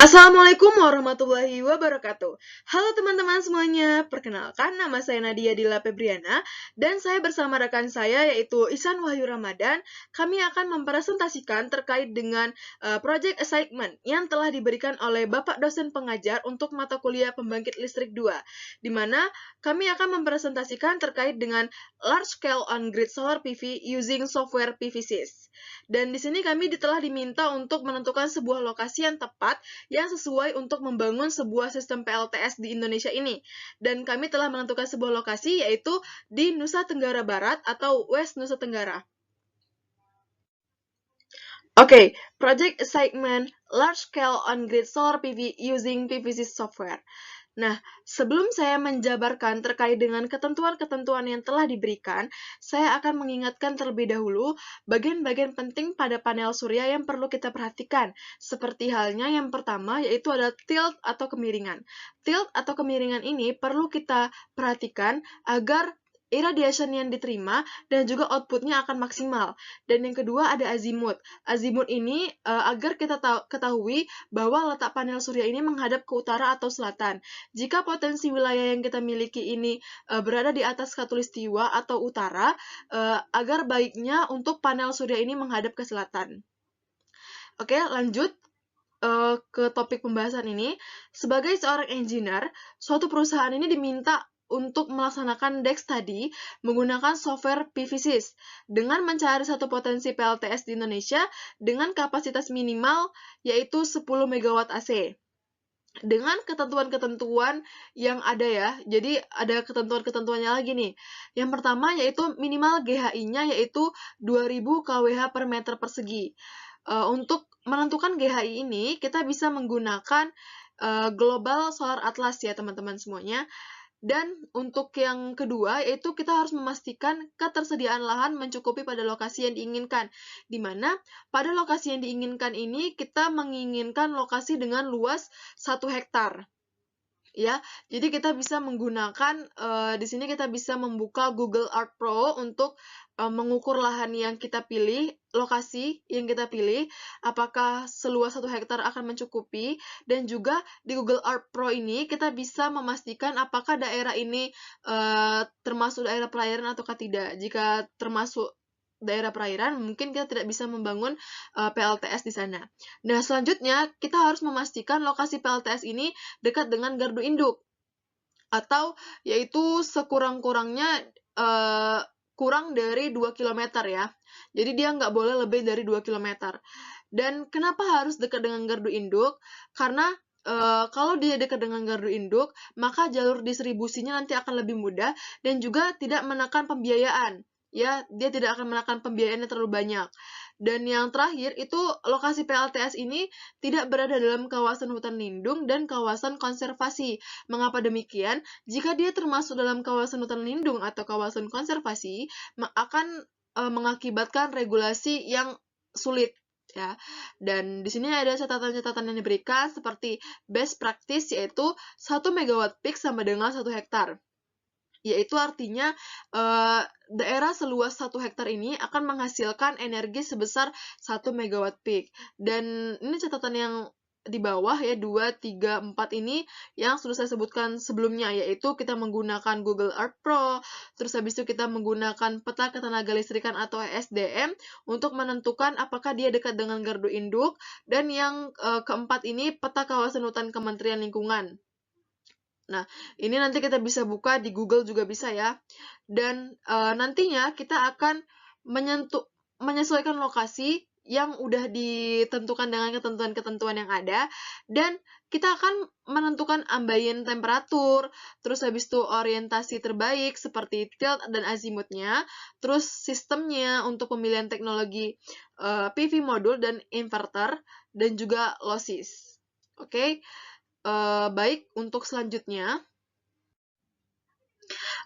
Assalamualaikum warahmatullahi wabarakatuh. Halo teman-teman semuanya, perkenalkan nama saya Nadia Dila Febriana dan saya bersama rekan saya yaitu Ihsan Wahyu Ramadan. Kami akan mempresentasikan terkait dengan project assignment yang telah diberikan oleh Bapak dosen pengajar untuk mata kuliah pembangkit listrik 2, di mana kami akan mempresentasikan terkait dengan large scale on-grid solar PV using software PVSys. Dan di sini kami telah diminta untuk menentukan sebuah lokasi yang tepat yang sesuai untuk membangun sebuah sistem PLTS di Indonesia ini. Dan kami telah menentukan sebuah lokasi yaitu di Nusa Tenggara Barat atau West Nusa Tenggara. Oke, project assignment large scale on-grid solar PV using PVSys software. Nah, sebelum saya menjabarkan terkait dengan ketentuan-ketentuan yang telah diberikan, saya akan mengingatkan terlebih dahulu bagian-bagian penting pada panel surya yang perlu kita perhatikan. Seperti halnya yang pertama, yaitu ada tilt atau kemiringan. Tilt atau kemiringan ini perlu kita perhatikan agar irradiation yang diterima dan juga outputnya akan maksimal. Dan yang kedua ada azimut. Azimut ini agar kita ketahui bahwa letak panel surya ini menghadap ke utara atau selatan. Jika potensi wilayah yang kita miliki ini berada di atas khatulistiwa atau utara, agar baiknya untuk panel surya ini menghadap ke selatan. Oke, lanjut ke topik pembahasan ini. Sebagai seorang engineer, suatu perusahaan ini diminta untuk melaksanakan DEX tadi menggunakan software PVSys dengan mencari satu potensi PLTS di Indonesia dengan kapasitas minimal yaitu 10 MW AC. Dengan ketentuan-ketentuan yang ada ya, jadi ada ketentuan-ketentuannya lagi nih. Yang pertama yaitu minimal GHI-nya yaitu 2000 kWh per meter persegi. Untuk menentukan GHI ini, kita bisa menggunakan Global Solar Atlas ya teman-teman semuanya. Dan untuk yang kedua, yaitu kita harus memastikan ketersediaan lahan mencukupi pada lokasi yang diinginkan. Di mana pada lokasi yang diinginkan ini, kita menginginkan lokasi dengan luas 1 hektar. Ya, jadi kita bisa menggunakan di sini kita bisa membuka Google Earth Pro untuk mengukur lahan yang kita pilih, lokasi yang kita pilih, apakah seluas 1 hektar akan mencukupi, dan juga di Google Earth Pro ini kita bisa memastikan apakah daerah ini termasuk daerah perairan ataukah tidak. Jika termasuk daerah perairan, mungkin kita tidak bisa membangun PLTS di sana. Nah, selanjutnya kita harus memastikan lokasi PLTS ini dekat dengan gardu induk, atau yaitu sekurang-kurangnya kurang dari 2 km ya. Jadi dia nggak boleh lebih dari 2 km. Dan kenapa harus dekat dengan gardu induk? Karena kalau dia dekat dengan gardu induk, maka jalur distribusinya nanti akan lebih mudah dan juga tidak menekan pembiayaan. Ya, dia tidak akan menekan pembiayaan yang terlalu banyak. Dan yang terakhir itu lokasi PLTS ini tidak berada dalam kawasan hutan lindung dan kawasan konservasi. Mengapa demikian? Jika dia termasuk dalam kawasan hutan lindung atau kawasan konservasi, akan mengakibatkan regulasi yang sulit ya. Dan di sini ada catatan-catatan yang diberikan seperti best practice yaitu 1 megawatt peak sama dengan 1 hektar. Yaitu artinya daerah seluas 1 hektar ini akan menghasilkan energi sebesar 1 megawatt peak. Dan ini catatan yang di bawah ya 2, 3, 4 ini yang sudah saya sebutkan sebelumnya, yaitu kita menggunakan Google Earth Pro, terus habis itu kita menggunakan peta ketenaga listrikan atau ESDM untuk menentukan apakah dia dekat dengan gardu induk, dan yang keempat ini peta kawasan hutan Kementerian Lingkungan. Nah, ini nanti kita bisa buka di Google juga bisa ya. Dan nantinya kita akan menyesuaikan lokasi yang udah ditentukan dengan ketentuan-ketentuan yang ada, dan kita akan menentukan ambient temperatur, terus habis itu orientasi terbaik seperti tilt dan azimutnya, terus sistemnya untuk pemilihan teknologi PV modul dan inverter, dan juga losses. Oke. Baik, untuk selanjutnya.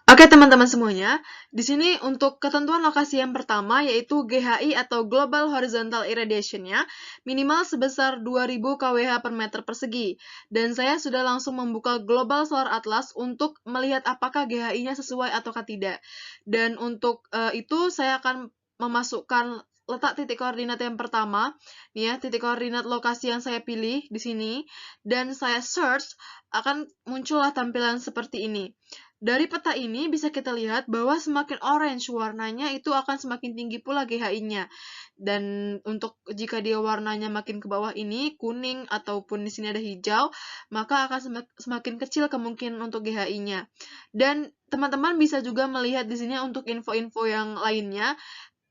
Oke teman-teman semuanya, di sini untuk ketentuan lokasi yang pertama yaitu GHI atau Global Horizontal Irradiation-nya minimal sebesar 2000 kWh per meter persegi. Dan saya sudah langsung membuka Global Solar Atlas untuk melihat apakah GHI-nya sesuai ataukah tidak. Dan untuk itu saya akan memasukkan letak titik koordinat yang pertama, nih ya, titik koordinat lokasi yang saya pilih di sini, dan saya search, akan muncullah tampilan seperti ini. Dari peta ini bisa kita lihat bahwa semakin orange warnanya itu akan semakin tinggi pula GHI-nya. Dan untuk jika dia warnanya makin ke bawah ini, kuning ataupun di sini ada hijau, maka akan semakin kecil kemungkinan untuk GHI-nya. Dan teman-teman bisa juga melihat di sini untuk info-info yang lainnya,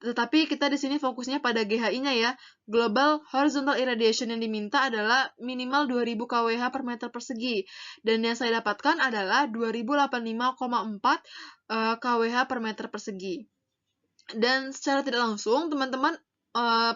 tetapi kita di sini fokusnya pada GHI-nya ya. Global Horizontal Irradiation yang diminta adalah minimal 2000 kWh per meter persegi. Dan yang saya dapatkan adalah 2085,4 kWh per meter persegi. Dan secara tidak langsung, teman-teman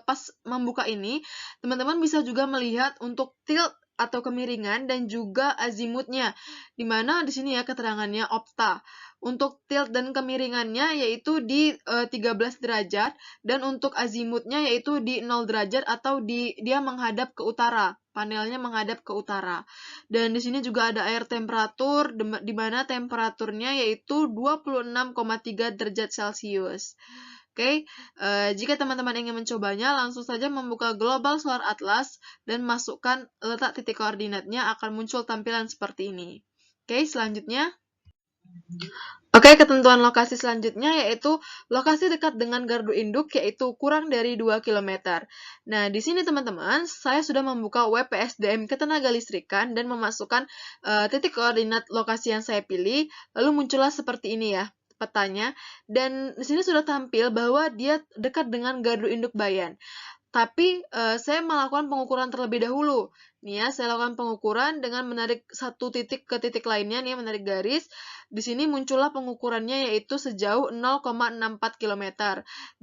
pas membuka ini, teman-teman bisa juga melihat untuk tilt atau kemiringan dan juga azimutnya. Di mana di sini ya keterangannya opta. Untuk tilt dan kemiringannya yaitu di 13 derajat dan untuk azimutnya yaitu di 0 derajat atau dia menghadap ke utara. Panelnya menghadap ke utara. Dan di sini juga ada air temperatur di mana temperaturnya yaitu 26,3 derajat Celcius. Oke, jika teman-teman ingin mencobanya, langsung saja membuka Global Solar Atlas dan masukkan letak titik koordinatnya, akan muncul tampilan seperti ini. Oke, selanjutnya. Oke, ketentuan lokasi selanjutnya yaitu lokasi dekat dengan gardu induk yaitu kurang dari 2 km. Nah, di sini teman-teman, saya sudah membuka web PSDM Ketenagalistrikan dan memasukkan titik koordinat lokasi yang saya pilih, lalu muncullah seperti ini ya petanya, dan di sini sudah tampil bahwa dia dekat dengan gardu induk Bayan. Tapi saya melakukan pengukuran terlebih dahulu. Nih ya, saya lakukan pengukuran dengan menarik satu titik ke titik lainnya, nih menarik garis. Di sini muncullah pengukurannya yaitu sejauh 0,64 km.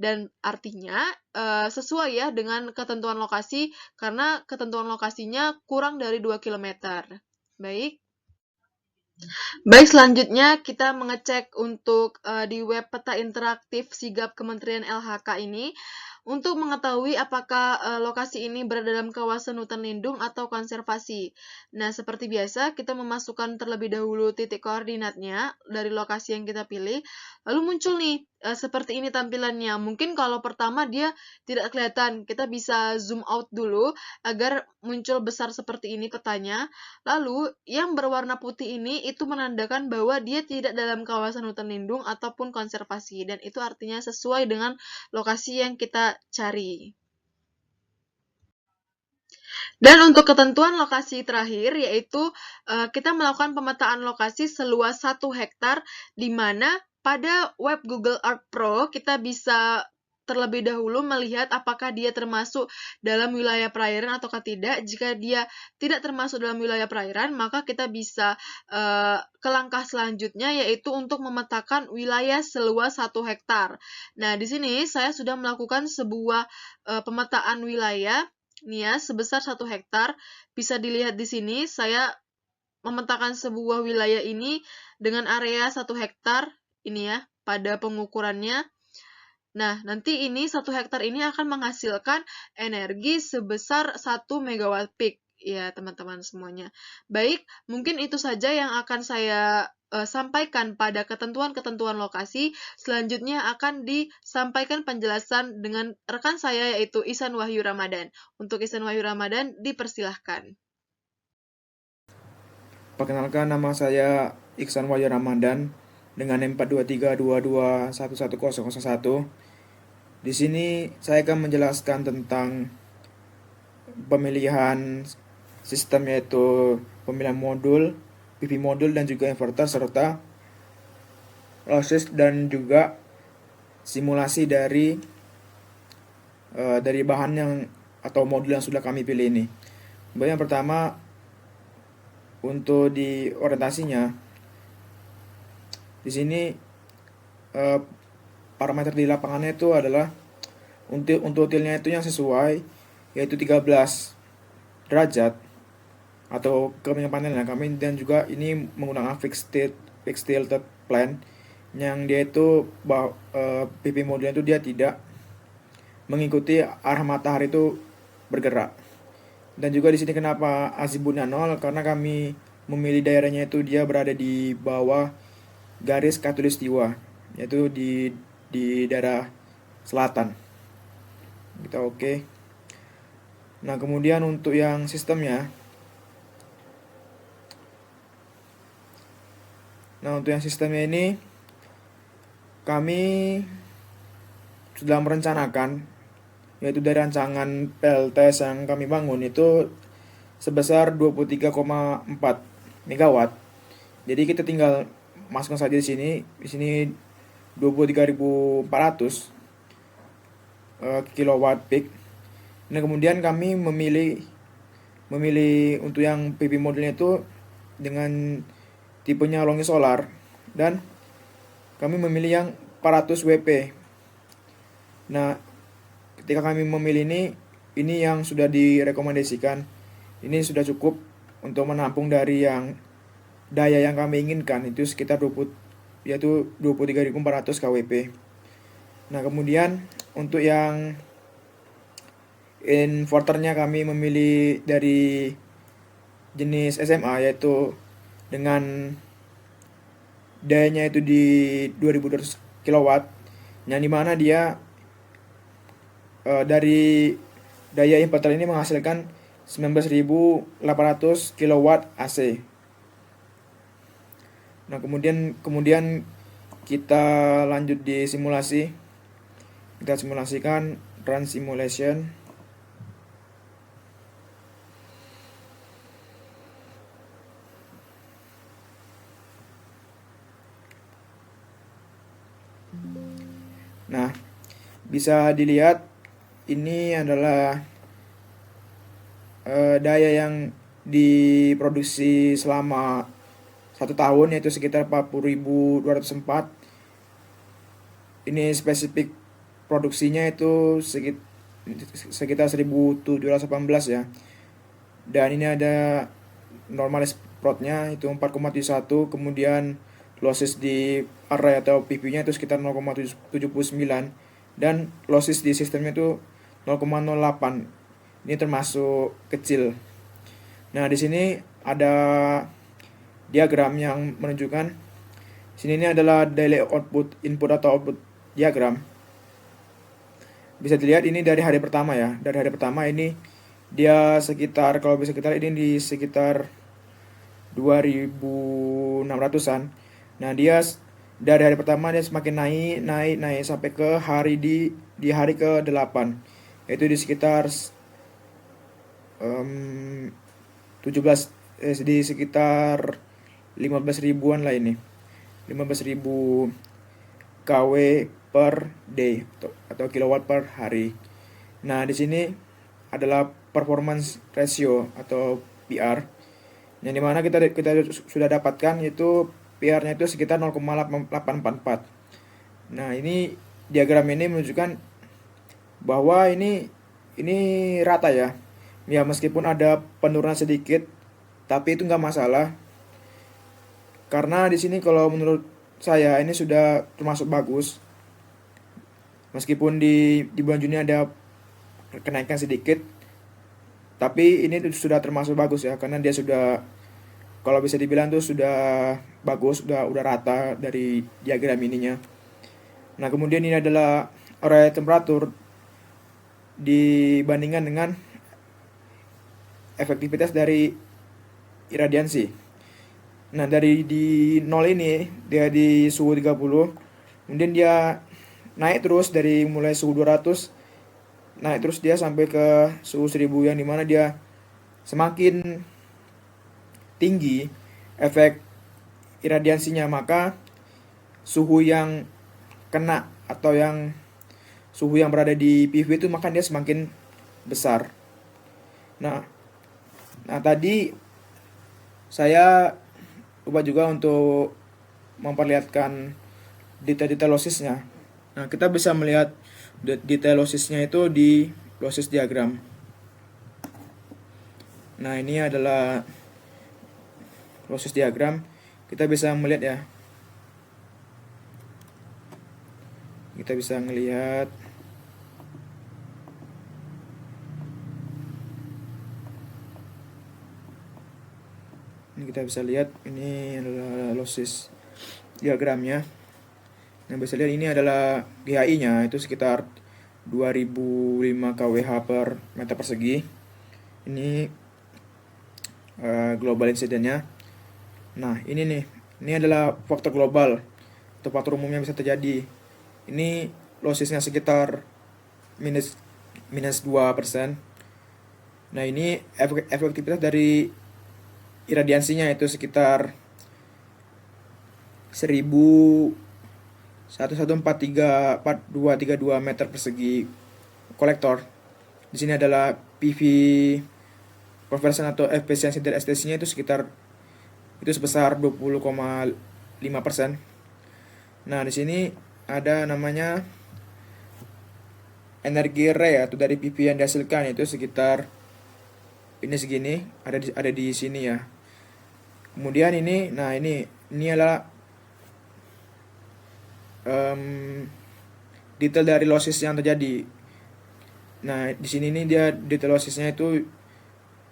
Dan artinya sesuai ya dengan ketentuan lokasi karena ketentuan lokasinya kurang dari 2 km. Baik. Baik, selanjutnya kita mengecek untuk di web peta interaktif sigap Kementerian LHK ini untuk mengetahui apakah lokasi ini berada dalam kawasan hutan lindung atau konservasi. Nah, seperti biasa, kita memasukkan terlebih dahulu titik koordinatnya dari lokasi yang kita pilih, lalu muncul nih seperti ini tampilannya. Mungkin kalau pertama dia tidak kelihatan, kita bisa zoom out dulu agar muncul besar seperti ini petanya. Lalu, yang berwarna putih ini itu menandakan bahwa dia tidak dalam kawasan hutan lindung ataupun konservasi, dan itu artinya sesuai dengan lokasi yang kita cari. Dan untuk ketentuan lokasi terakhir, yaitu kita melakukan pemetaan lokasi seluas 1 hektar, di mana pada web Google Earth Pro, kita bisa terlebih dahulu melihat apakah dia termasuk dalam wilayah perairan atau tidak. Jika dia tidak termasuk dalam wilayah perairan, maka kita bisa ke langkah selanjutnya, yaitu untuk memetakan wilayah seluas 1 hektar. Nah, di sini saya sudah melakukan sebuah pemetaan wilayah, nih ya, sebesar 1 hektar. Bisa dilihat di sini, saya memetakan sebuah wilayah ini dengan area 1 hektar, ini ya, pada pengukurannya. Nah, nanti ini 1 hektar ini akan menghasilkan energi sebesar 1 megawatt peak, ya teman-teman semuanya. Baik, mungkin itu saja yang akan saya sampaikan pada ketentuan-ketentuan lokasi. Selanjutnya akan disampaikan penjelasan dengan rekan saya yaitu Ihsan Wahyu Ramadan. Untuk Ihsan Wahyu Ramadan, dipersilahkan. Perkenalkan, nama saya Ihsan Wahyu Ramadan dengan NIM 42322111001. Di sini saya akan menjelaskan tentang pemilihan sistem, yaitu pemilihan modul, PV modul dan juga inverter, serta proses dan juga simulasi dari bahan yang atau modul yang sudah kami pilih ini. Baik, yang pertama untuk di orientasinya, di sini parameter di lapangannya itu adalah untuk tilnya itu yang sesuai, yaitu 13 derajat atau kemiringan panelnya kami, dan juga ini menggunakan fixed tilted plane yang dia itu PP modulnya itu dia tidak mengikuti arah matahari itu bergerak. Dan juga di sini kenapa azimutnya 0, karena kami memilih daerahnya itu dia berada di bawah garis khatulistiwa, yaitu di daerah selatan. kita oke. Nah, kemudian untuk yang sistemnya, ini kami sudah merencanakan, yaitu dari rancangan PLTS yang kami bangun itu sebesar 23,4 megawatt. Jadi kita tinggal masukkan saja di sini. Di sini 23.400 kilowatt peak. Nah, kemudian kami memilih untuk yang PV modelnya itu dengan tipenya Longi Solar, dan kami memilih yang 400 WP. Nah, ketika kami memilih ini yang sudah direkomendasikan. Ini sudah cukup untuk menampung dari yang daya yang kami inginkan, itu sekitar 23.400 kWp. Nah, kemudian untuk yang inverternya kami memilih dari jenis SMA, yaitu dengan dayanya itu di 2200 kW, yang dimana dia dari daya inverter ini menghasilkan 19.800 kW AC. Nah, kemudian kita lanjut di simulasi. Kita simulasikan, run simulation. Nah, bisa dilihat ini adalah daya yang diproduksi selama 1 tahun, yaitu sekitar 40.204. Ini spesifik produksinya itu sekitar 1.718 ya. Dan ini ada normalis protnya itu 4,71, kemudian losses di array atau PV-nya itu sekitar 0,79, dan losses di sistemnya itu 0,08. Ini termasuk kecil. Nah, di sini ada diagram yang menunjukkan, sini ini adalah daily output, input atau output diagram. Bisa dilihat ini dari hari pertama ya. Dari hari pertama ini dia sekitar, kalau bisa kita lihat ini di sekitar 2.600-an. Nah, dia dari hari pertama dia semakin naik sampai ke hari di hari ke-8, yaitu di sekitar 17 di sekitar 15 ribuan lah ini. 15.000 kW per day atau kilowatt per hari. Nah, di sini adalah performance ratio atau PR, yang dimana kita sudah dapatkan, yaitu PR-nya itu sekitar 0,844. Nah, ini diagram ini menunjukkan bahwa ini rata ya. Ya, meskipun ada penurunan sedikit, tapi itu nggak masalah. Karena di sini kalau menurut saya ini sudah termasuk bagus. Meskipun di bulan Juni ada kenaikan sedikit, tapi ini sudah termasuk bagus ya, karena dia sudah, kalau bisa dibilang tuh sudah bagus, udah rata dari diagram ininya. Nah, kemudian ini adalah array temperatur dibandingkan dengan efektivitas dari iradiansi. Nah, dari di 0 ini dia di suhu 30, kemudian dia naik terus dari mulai suhu 200, naik terus dia sampai ke suhu 1000, yang dimana dia semakin tinggi efek iradiansinya, maka suhu yang kena atau yang suhu yang berada di PV itu maka dia semakin besar. Nah, tadi saya lupa juga untuk memperlihatkan detail-detail lossesnya. Nah, kita bisa melihat detail lossesnya itu di losses diagram. Nah, ini adalah losses diagram. Kita bisa melihat ya. Kita bisa melihat ini, kita bisa lihat ini adalah losses diagramnya. Nah, bisa lihat ini adalah GHI-nya itu sekitar 2005 kWh per meter persegi. Ini global incidentnya. Nah, ini adalah faktor global atau faktor umum yang bisa terjadi. Ini lossesnya sekitar minus 2%. Nah, ini efektivitas dari iradiansinya itu sekitar 1.114.4232 meter persegi kolektor. Di sini adalah PV conversion atau efisiensi dari STC-nya itu sebesar 20,5%. Nah, di sini ada namanya energi re atau dari PV yang dihasilkan, itu sekitar ini segini, ada di sini ya. Kemudian ini adalah detail dari losses yang terjadi. Nah, di sini dia detail lossesnya itu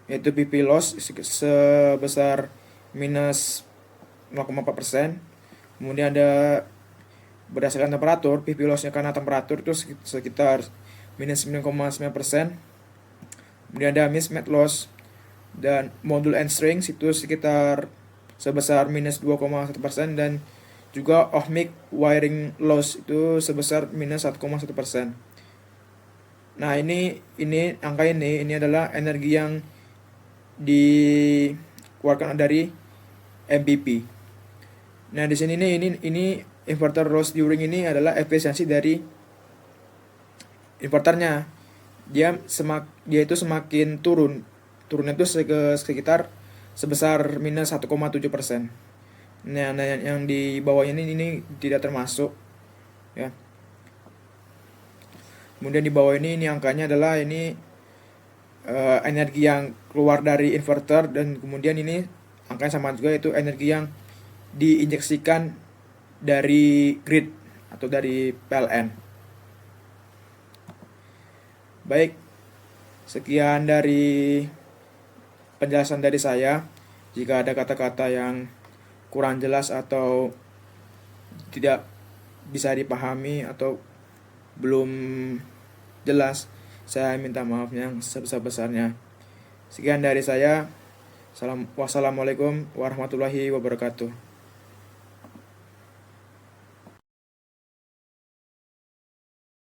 PP loss sebesar minus 0,4%. Kemudian ada berdasarkan temperatur, PP lossnya karena temperatur itu sekitar minus 9,9%. Kemudian ada mismatch loss dan module and strings itu sekitar sebesar minus 2,1%, dan juga ohmic wiring loss itu sebesar minus 1,1%. Nah, ini angka ini adalah energi yang dikeluarkan dari MPP. Nah, di sini ini inverter loss during ini adalah efisiensi dari inverternya. Dia itu semakin turunnya itu sekitar sebesar minus 1,7%. Nah, yang di bawahnya ini tidak termasuk ya. Kemudian di bawah ini angkanya adalah energi yang keluar dari inverter, dan kemudian ini angkanya sama juga, yaitu energi yang diinjeksikan dari grid atau dari PLN. Baik, sekian dari penjelasan dari saya. Jika ada kata-kata yang kurang jelas atau tidak bisa dipahami atau belum jelas, saya minta maaf yang sebesar-besarnya. Sekian dari saya. Wassalamualaikum warahmatullahi wabarakatuh.